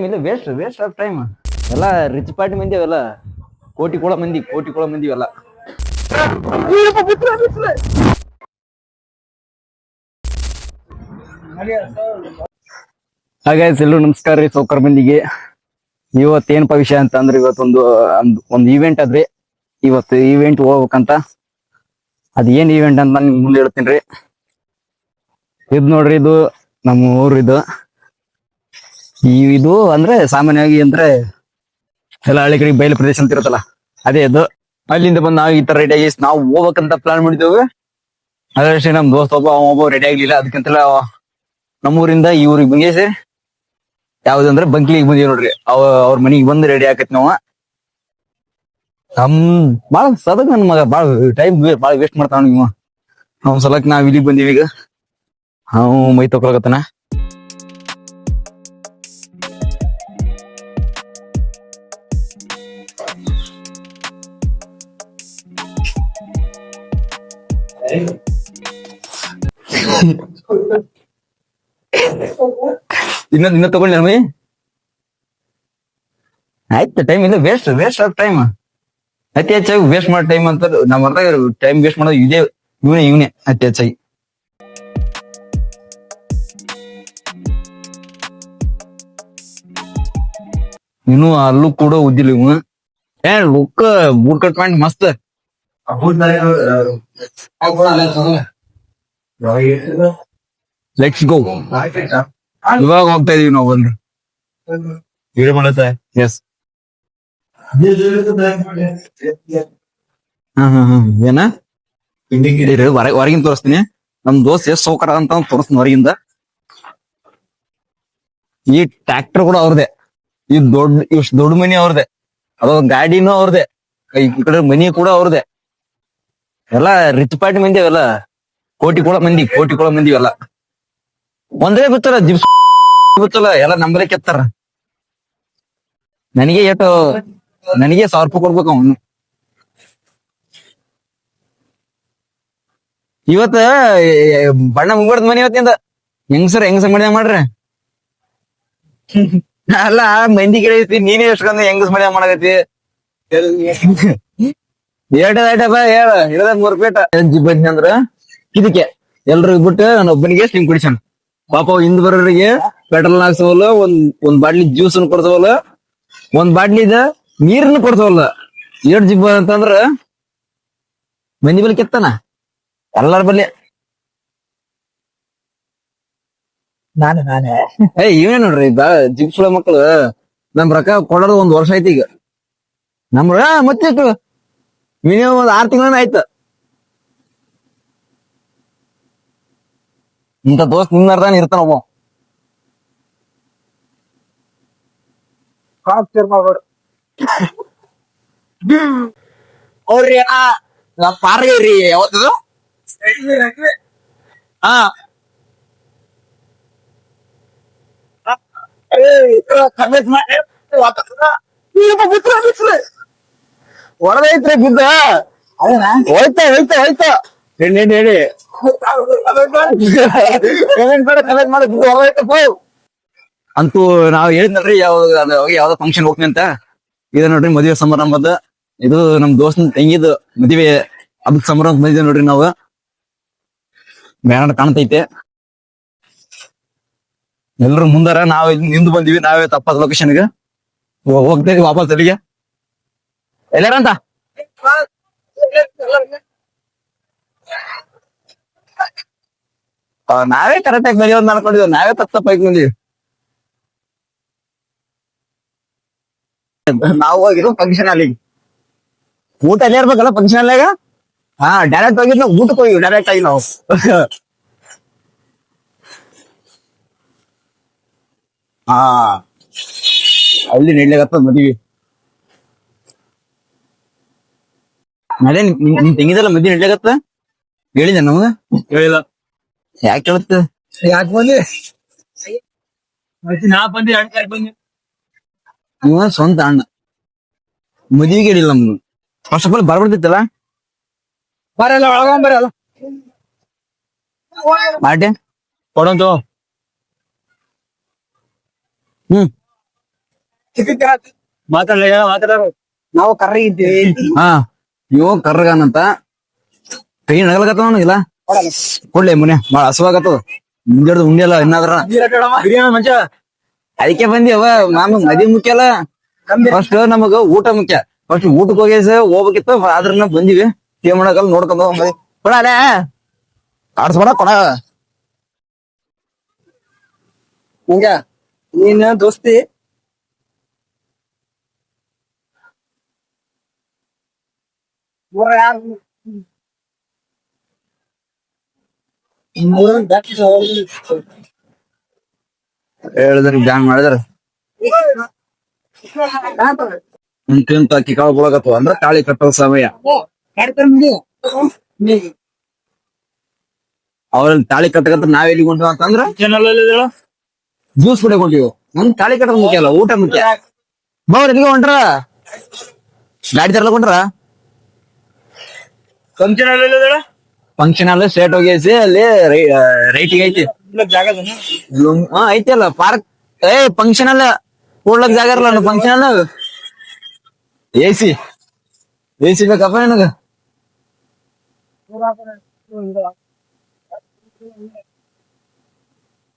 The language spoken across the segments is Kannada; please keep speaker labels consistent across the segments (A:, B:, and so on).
A: ಇಲ್ಲ ವೇಸ್ಟ್ ವೇಸ್ಟ್ ಆಫ್ ಟೈಮ್. ಎಲ್ಲ ರಿಚ್ ಪಾರ್ಟಿ ಮಂದಿ ಅವೆಲ್ಲ, ಕೋಟಿ ಕೊಳ ಮಂದಿ ಅವೆಲ್ಲ. ಹಾಗಾಯ್ತು ಎಲ್ಲರೂ ನಮಸ್ಕಾರ ರೀ ಸೌಕರ್ ಮಂದಿಗೆ. ಇವತ್ತೇನಪ್ಪ ವಿಷಯ ಅಂತ ಅಂದ್ರೆ ಇವತ್ತೊಂದು ಒಂದು ಈವೆಂಟ್ ಅದ್ರಿ. ಇವತ್ತು ಈವೆಂಟ್ ಹೋಗ್ಬೇಕಂತ. ಅದ್ ಏನ್ ಈವೆಂಟ್ ಅಂತ ನಿಮ್ಗೆ ಮುಂದೆ ಹೇಳ್ತೀನಿ ರೀ. ಇದು ನೋಡ್ರಿ, ಇದು ನಮ್ಮ ಊರು. ಇದು ಅಂದ್ರೆ ಸಾಮಾನ್ಯವಾಗಿ ಅಂದ್ರೆ ಎಲ್ಲ ಹಳ್ಳಿ ಕಡೆ ಬಯಲು ಪ್ರದೇಶ ಅಂತ ಇರುತ್ತಲ್ಲ, ಅದೇ ಇದು. ಅಲ್ಲಿಂದ ಬಂದು ನಾವು ಈ ತರ ರೆಡಿ ಆಗಿ ನಾವು ಹೋಗ್ಬೇಕಂತ ಪ್ಲಾನ್ ಮಾಡಿದ್ದೇವೆ. ಅದೇ ನಮ್ ದೋಸ್ತ ಒಬ್ಬ ರೆಡಿ ಆಗ್ಲಿಲ್ಲ. ಅದಕ್ಕಂತೆಲ್ಲ ನಮ್ಮೂರಿಂದ ಈ ಊರಿಗೆ ಬಂಗೇಸಿ ಯಾವ್ದಂದ್ರೆ ಬಂಕ್ಲಿಗೆ ಬಂದೀವಿ ನೋಡ್ರಿ. ಅವ್ರ ಮನಿಗೆ ಬಂದು ರೆಡಿ ಆಕೈತಿ ನಾವ. ಬಾಳ ಸದಕ್ ನನ್ ಮಗ ಬಾಳ ಟೈಮ್ ಬಾಳ ವೇಸ್ಟ್ ಮಾಡ್ತಾವ ನೀವು. ಅವ್ನ ಸಲಕ್ ನಾವ್ ಇಲ್ಲಿಗೆ ಬಂದೀವಿ. ಈಗ ಮೈ ತಕೊಳಕತ್ತಾನ. ಇನ್ನ ತಗೊಂಡಿ ನಮ್ಮಿ ಆಯ್ತು. ಟೈಮ್ ಇಲ್ಲ, ವೇಸ್ಟ್ ವೇಸ್ಟ್ ಆಫ್ ಟೈಮ್. ಅತಿ ಹೆಚ್ಚಾಗಿ ವೇಸ್ಟ್ ಮಾಡೋ ಟೈಮ್ ಅಂತ ನಮ್ಮ ಅರ್ಥ. ಟೈಮ್ ವೇಸ್ಟ್ ಮಾಡೋದು ಇವನೇ ಅತಿ ಹೆಚ್ಚಾಗಿ. ಇನ್ನು ಅಲ್ಲೂ ಕೂಡ ಉದ್ದಿಲ್ಲ ಇವ. ಲುಕ್ ಬೂಟ್ ಕಟ್ ಮಾಡಿ ಮಸ್ತ್. Let's go. ಇವಾಗ ಹೋಗ್ತಾ ಇದೀವಿ ನಾವು. ಬಂದು ವಿಡಿಯೋ ಮಾಡುತ್ತೆ. ಎಸ್. ಏನ ಹೊರಗಿಂದ ತೋರಿಸ್ತೀನಿ. ನಮ್ ದೋಸ್ತ್ ಎಷ್ಟ್ ಸೌಕರ್ಯ ಅಂತ ತೋರಿಸ್ತೀನಿ ಹೊರಗಿಂದ. ಈ ಟ್ರ್ಯಾಕ್ಟರ್ ಕೂಡ ಅವ್ರದೇ. ಇಷ್ಟು ದೊಡ್ಡ ಮನಿ ಅವ್ರದೇ. ಅದೊಂದು ಗಾಡಿನೂ ಅವ್ರದೇ. ಈ ಕಡೆ ಮನಿ ಕೂಡ ಅವ್ರದೇ. ಎಲ್ಲ ರಿಚ್ ಪಾರ್ಟಿ ಮಂದಿ ಅವೆಲ್ಲ, ಕೋಟಿ ಕೊಳ ಮಂದಿ ಅವೆಲ್ಲ. ಒಂದೇ ಗೊತ್ತಲ್ಲ, ಜಿಪ್ಸ್ ಗೊತ್ತಲ್ಲ, ಎಲ್ಲ ನಂಬರೇ ಕೆತ್ತಾರ. ನನಗೆ 1,000 ರೂಪಾಯಿ ಕೊಡ್ಬೇಕು ಅವನು. ಇವತ್ತ ಬಣ್ಣ ಮುಗ್ಬಾರ್ದ ಮನಿ ಇವತ್ತಿಂದ. ಹೆಂಗಸರ್ ಮಡ್ಯ ಮಾಡ್ರಿ. ಅಲ್ಲ ಮಂದಿ ಕಡೆ ಐತಿ, ನೀನೇ ಎಷ್ಟ್ಕೊಂಡ್ ಹೆಂಗಸ್ ಮಡ್ಯ ಮಾಡಕತಿ. ಏಟಪ್ಪ ಹೇಳ, ಇರದ 3 ರೂಪಾಯಿ ಬಂದಿ ಅಂದ್ರ ಇದಕ್ಕೆ ಎಲ್ರಿಗ್ ಬಿಟ್ಟು ನಾನು ಒಬ್ಬನಿಗೆ ಸ್ಟಿಂಗ್ ಕುಡಿಸಣ. ಪಾಪ ಹಿಂದ್ ಬರೋರಿಗೆ ಪೆಟ್ರೋಲ್ ಹಾಕ್ಸವಲ್ಲ, ಒಂದ್ ಬಾಟ್ಲಿ ಜ್ಯೂಸ್ ಕೊಡ್ಸವಲ್ಲ, ಒಂದ್ ಬಾಟ್ಲಿದ ನೀರನ್ನು ಕೊಡ್ಸವಲ್ಲ. ಏಟ್ ಜಿಬ್ಬ ಅಂತಂದ್ರ ಮಂದಿ ಬಲ್ಲಿ ಕೆತ್ತಾನ ಎಲ್ಲಾರ ಬಲ್ಲಿ. ನಾನೇ ಇವನೇ ನೋಡ್ರಿ ಜಿಪ್ಸುಳ ಮಕ್ಕಳು. ನಮ್ ರೊಕ್ಕ ಕೊಡೋದು 1 ವರ್ಷ ಐತಿ ಈಗ. ಮತ್ತೆ ಮಿನಿಮಮ್ 6 ತಿಂಗಳ ಆಯ್ತು. ಇಂತ ದೋಸ್ತ್ ನಿನ್ನರ್ದಾನ ಇರ್ತಾನ ಒಬ್ಬ. ಅವ್ರಿ ನಮ್ ಪಾರ್ಗ್ರಿ ಯಾವತ್ತದು. ಹಾ ಹೊರದೈತ್ರಿ ಬಿದ್ದ. ಹೋಯ್ತಾ ಹೇಳಿ ಅಂತೂ ನಾವ್ ಹೇಳಿದ್ನಲ್ರಿ ಯಾವ್ದೋ ಫಂಕ್ಷನ್ ಹೋಗ್ತೀನಿ ಅಂತ. ಇದ ನೋಡ್ರಿ ಮದುವೆ ಸಮಾರಂಭದ. ಇದು ನಮ್ ದೋಸ್ತನ ತಂಗಿದ ಮದುವೆ ಹಬ್ಬದ ಸಮಾರಂಭ ಬಂದಿದೆ ನೋಡ್ರಿ ನಾವು. ಬ್ಯಾನರ್ ಕಾಣ್ತೈತೆ. ಎಲ್ರು ಮುಂದಾರ, ನಾವ್ ನಿಂದು ಬಂದಿವಿ. ನಾವೇ ತಪ್ಪಾದ ಲೊಕೇಶನ್ಗೆ ಹೋಗ್ತಾ ಇದೀವಿ ವಾಪಸ್ ಅಲ್ಲಿಗೆ. ಎಲ್ಲಾರಂತ ನಾವೇ ಕರೆಕ್ಟ್ ಆಗಿ ಬಂದಿವಂತ ಅನ್ಕೊಂಡಿದ್ವಿ. ನಾವೇ ತಪ್ಪಾಗಿ ಬಂದಿವಿ. ನಾವು ಹೋಗಿರೋ ಫಂಕ್ಷನ್ ಅಲ್ಲಿ. ಊಟ ಅಲ್ಲೇ ಇರ್ಬೇಕಲ್ಲ ಫಂಕ್ಷನ್ ಅಲ್ಲಾಗ. ಡೈರೆಕ್ಟ್ ಹೋಗಿದ್ ನಾವು ಊಟಕ್ಕೆ ಹೋಗಿವಿ ಡೈರೆಕ್ಟ್ ಆಗಿ ನಾವು. ಅಲ್ಲಿ ನೆಡ್ಲಾಗತ್ತ ಮದ್ವಿ. ನಡೆ ನಿಮ್ ತೆಂಗಿದಲ್ಲ ಮದ್ವಿ ನೆಡ್ಲಾಗತ್ತ. ಹೇಳಿದ ನಮಗ ಹೇಳಿಲ್ಲ. ಯಾಕೆ ಹೇಳುತ್ತ? ಯಾಕೆ ಬಂದಿ? ನಾ ಬಂದಿ ಇವ ಸ್ವಂತ ಅಣ್ಣ ಮದ್ವಿಗೆ ಹೇಳಿಲ್ಲ ನಮ್ದು. ಫಸ್ಟ್ ಆಫ್ ಆಲ್ ಬರ್ಬಿಡ್ತಿತ್ತಲ್ಲ. ಬರಲ್ಲ ಒಳಗೊಂಡ್ ಬರಲ್ಲ ಬಾಟೆ ಕೊಡಂತು.
B: ನಾವು ಕರ್ರಿ ಇದ್ದೀವಿ.
A: ಹಾ ಇವ ಕರ್ರಗಾನಂತ ಕೈ ನಗಲಕತ್ತವ ಇಲ್ಲ ಕೊಡ್ಲಿ ಮುನೆ ಬಾಳ ಹಸುವಾಗತ್ತದ ಮುಂಜಾಡ್ದು ಉಂಡಿಯಲ್ಲ ಇನ್ನಾದ್ರ
B: ಮಂಚ
A: ಅದಕ್ಕೆ ಬಂದಿವ ಮಾಮ ಮದಿ ಮುಖ್ಯ ಅಲ್ಲ ಫಸ್ಟ್ ನಮಗ ಊಟ ಮುಖ್ಯ ಫಸ್ಟ್ ಊಟಕ್ಕೆ ಹೋಗಿ ಹೋಗ್ಬೇಕಿತ್ತು ಆದ್ರನ್ನ ಬಂದಿವಿ ಏನ್ ಮಾಡಕಲ್ಲ ನೋಡ್ಕೊಂಡ್ ಹೋಗ್ ಕೊಡ ಅಲ್ಲೇ ಆಡ್ಸ್ಬೇಡ ಕೊಡ
B: ಮಂಜ ನೀನ್ ದೋಸ್ತಿ
A: ಹೇಳಿದ್ರ ಬ್ಯಾನ್ ಮಾಡಿದ್ರ ಇಂತ ಅಕ್ಕಿ ಕಾಳು ಬಳಗತ್ವ ಅಂದ್ರ ತಾಳಿ ಕಟ್ಟೋ ಸಮಯ ಅವ್ರಲ್ಲಿ ತಾಳಿ ಕಟ್ಟಕತ್ತ ನಾವ್ ಎಲ್ಲಿ ಕೊಂಡ್ವ ಅಂತಂದ್ರ ಜ್ಯೂಸ್ ಕುಡಿಯಕೊಂಡಿವಿ ನನ್ ತಾಳಿ ಕಟ್ಟೋದ್ ಮುಖ್ಯ ಅಲ್ಲ ಊಟ ಮುಖ್ಯ ಬಾವ್ರ ಎಲ್ಲಿಗೆ ಹೊಂಟ್ರ ಗಾಡಿ ತರ್ಲಕೊಂಡ್ರ ಫಂಕ್ಷನ್ ಅಲ್ಲಿ ಸ್ಟ್ರೇಟ್ ಹೋಗಿಸಿ ಅಲ್ಲಿ ರೈಟಿಗೆ ಐತಿ ಹಾ ಐತಿ ಅಲ್ಲ ಪಾರ್ಕ್ ಫಂಕ್ಷನ್ ಅಲ್ಲ ಕೂಡ್ಲಕ್ ಜಾಗ ಇರಲ್ಲ ಫಂಕ್ಷನ್ ಅಲ್ಲ ಎಸಿ ಬೇಕಪ್ಪ ನನಗ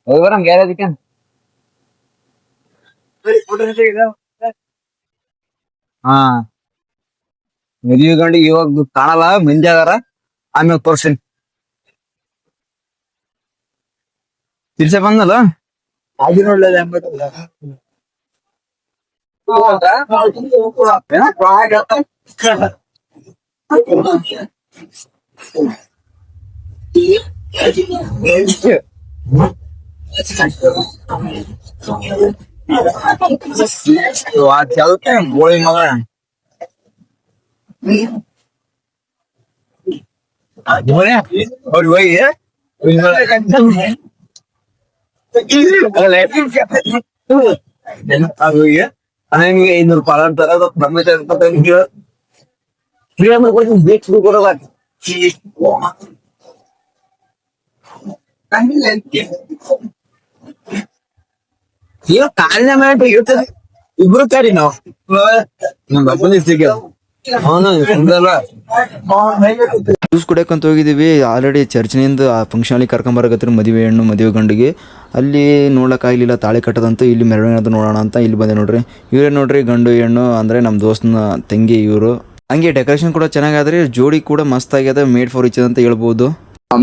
A: ಹೋಗಿ ಬರಂ ಗ್ಯಾರೇಜ್ಗೆ ಹಾ ಮದ್ವಿ ಗಂಡಿಗೆ ಇವಾಗ ಕಾಣಲ್ಲ ಮಂದಿ ಅದಾರ ಆಮೇಲೆ ತೋರ್ಸಿನಿ ತಿರ್ಸೆ ಬಂದಲ್ಲ
B: ಆಗಿನ ಒಳ್ಳೇದು ಎಂಬತ್ತಲ್ಲ
A: ಗೋಳಿ ಮಗ ಅವ್ರಿಗೆ ಹೋಗಿ ನನಗೆ 500 ರೂಪಾಯಿ ಅಂತಾರ ಬೇಕು ಕೊಡಲ್ಲ ಕಾಲಿನ ಮೇಲೆ ಇರ್ತದೆ ಇಬ್ರು ಕ್ಯಾರಿ ನಾವು ನಮ್ ಅಪ್ಪನ
C: ಜ್ಯೂಸ್ ಕುಡಿಯಕ್ಕಂತ ಹೋಗಿದ್ದೀವಿ ಆಲ್ರೆಡಿ ಚರ್ಚ್ನಿಂದ ಆ ಫಂಕ್ಷನಲ್ಲಿ ಕರ್ಕೊಂಬರಕತ್ರಿ ಮದುವೆ ಹೆಣ್ಣು ಮದುವೆ ಗಂಡಿಗೆ ಅಲ್ಲಿ ನೋಡೋಕ್ಕಾಗಲಿಲ್ಲ ತಾಳಿ ಕಟ್ಟದಂತೂ ಇಲ್ಲಿ ಮೆರವಣಿಗೆ ನೋಡೋಣ ಅಂತ ಇಲ್ಲಿ ಬಂದೆ ನೋಡ್ರಿ ಇವರೇ ನೋಡ್ರಿ ಗಂಡು ಹೆಣ್ಣು ಅಂದರೆ ನಮ್ಮ ದೋಸ್ತನ ತಂಗಿ ಇವರು ಹಂಗೆ ಡೆಕೋರೇಷನ್ ಕೂಡ ಚೆನ್ನಾಗಾದ್ರೆ ಜೋಡಿ ಕೂಡ ಮಸ್ತ್ ಆಗ್ಯದ ಮೇಡ್ ಫಾರ್ ಇಚ್ ಅಂತ ಹೇಳ್ಬೋದು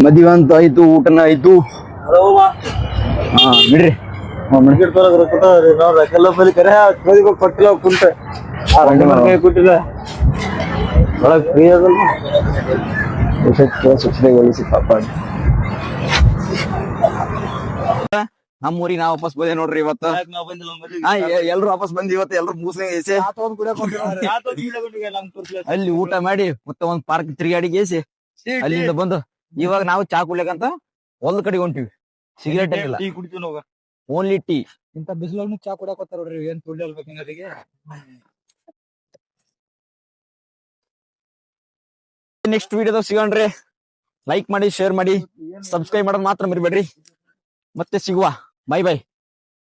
A: ಮದುವೆ ಅಂತ ಆಯ್ತು ಊಟನ ಆಯ್ತು ಹಾ ಬಿಡ್ರಿ
B: ಕೊಟ್ಟಿಲ್ಲ ಕುಂಟ ಕೊಟ್ಟಿಲ್ಲ
A: ಒಳಗ್ ಫ್ರೀ ಅದಲ್ಲ ಸ್ವಚ್ಛತೆಗೊಳಿಸಿ ಕಾಪಾಡಿ ನಮ್ಮ ಊರಿಗೆ ನಾವ್ ವಾಪಸ್ ಬಂದೆ ನೋಡ್ರಿ ಇವತ್ತು ಎಲ್ರು ವಾಪಸ್ ಬಂದಿ ಇವತ್ತು ಎಲ್ರು ಮೂಸ್ಲಿ ಅಲ್ಲಿ ಊಟ ಮಾಡಿ ಮತ್ತೆ ಒಂದ್ ಪಾರ್ಕ್ ತಿರುಗಾಡಿ ಗೇಸಿ ಅಲ್ಲಿಂದ ಬಂದು ಇವಾಗ ನಾವು ಚಾ ಕುಡ್ಲಿಕ್ಕಂತ ಒಂದ್ ಕಡೆ ಹೊಂಟಿವಿ ಸಿಗರೇಟ್ ಇಲ್ಲ ಓನ್ಲಿ ಟೀ
B: ಇಂತ ಬಿಸಿಲನ್ನು ಚಾ ಕುಡಕ್ ಹೋಗ್ತಾರ ನೋಡ್ರಿ ಏನ್ ತುಳ್ಳಿ ಅಲ್ಬೇಕು ಹಿಂಗರಿಗೆ
A: ನೆಕ್ಸ್ಟ್ ವಿಡಿಯೋದಾಗ ಸಿಗೋಣ್ರಿ ಲೈಕ್ ಮಾಡಿ ಶೇರ್ ಮಾಡಿ ಸಬ್ಸ್ಕ್ರೈಬ್ ಮಾಡೋದ್ ಮಾತ್ರ ಮರಿಬೇಡ್ರಿ ಮತ್ತೆ ಸಿಗುವ ಬೈ ಬೈ